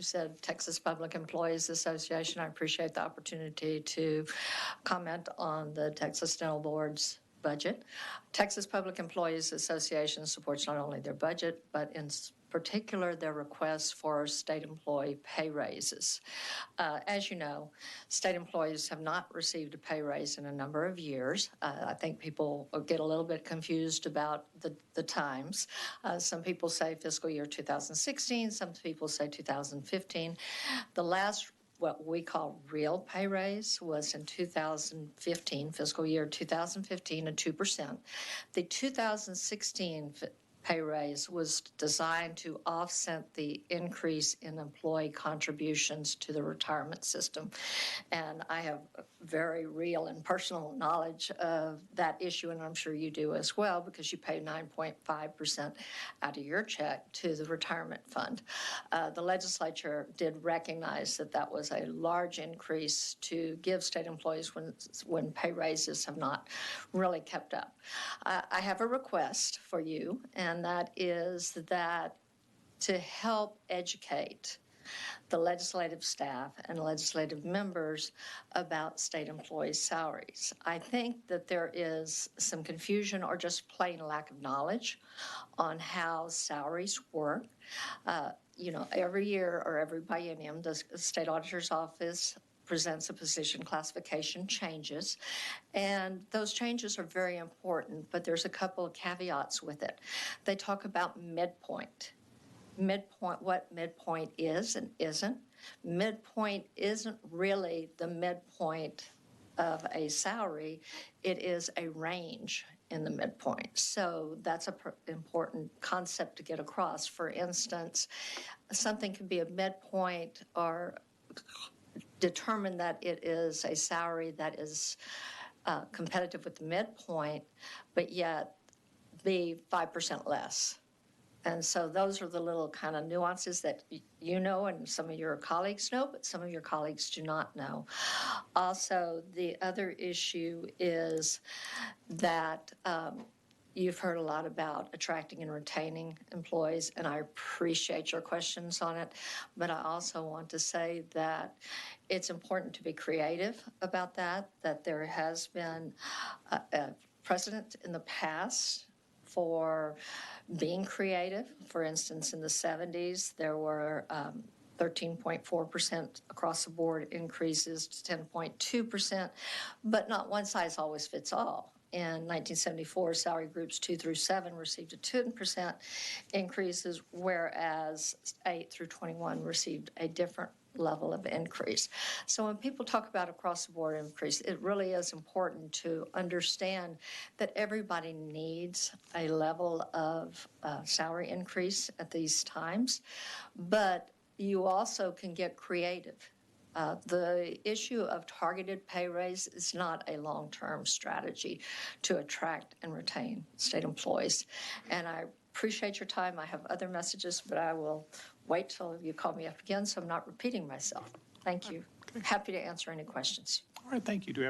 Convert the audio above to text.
you said Texas Public Employees Association. I appreciate the opportunity to comment on the Texas Dental Board's budget. Texas Public Employees Association supports not only their budget, but in particular their requests for state employee pay raises. As you know, state employees have not received a pay raise in a number of years. I think people get a little bit confused about the times. Some people say fiscal year 2016, some people say 2015. The last what we call real pay raise was in 2015, fiscal year 2015, at 2%. The 2016 pay raise was designed to offset the increase in employee contributions to the retirement system. And I have very real and personal knowledge of that issue, and I'm sure you do as well, because you pay 9.5% out of your check to the retirement fund. The legislature did recognize that that was a large increase to give state employees when pay raises have not really kept up. I have a request for you, and that is that to help educate the legislative staff and legislative members about state employees' salaries. I think that there is some confusion or just plain lack of knowledge on how salaries work. Every year or every biennium, the state auditor's office presents a position classification changes, and those changes are very important, but there's a couple of caveats with it. They talk about midpoint. What midpoint is and isn't. Midpoint isn't really the midpoint of a salary. It is a range in the midpoint. So that's an important concept to get across. For instance, something can be a midpoint or determine that it is a salary that is competitive with the midpoint, but yet be 5% less. And so those are the little kind of nuances that you know and some of your colleagues know, but some of your colleagues do not know. Also, the other issue is that you've heard a lot about attracting and retaining employees, and I appreciate your questions on it. But I also want to say that it's important to be creative about that there has been a precedent in the past for being creative. For instance, in the 70s, there were 13.4% across the board increases to 10.2%, but not one size always fits all. In 1974, salary groups 2 through 7 received a 10% increases, whereas 8 through 21 received a different level of increase. So when people talk about across the board increase, it really is important to understand that everybody needs a level of salary increase at these times, but you also can get creative. The issue of targeted pay raise is not a long-term strategy to attract and retain state employees. And I appreciate your time. I have other messages, but I will wait till you call me up again so I'm not repeating myself. Thank you. Okay. Happy to answer any questions. All right, thank you. Do we have any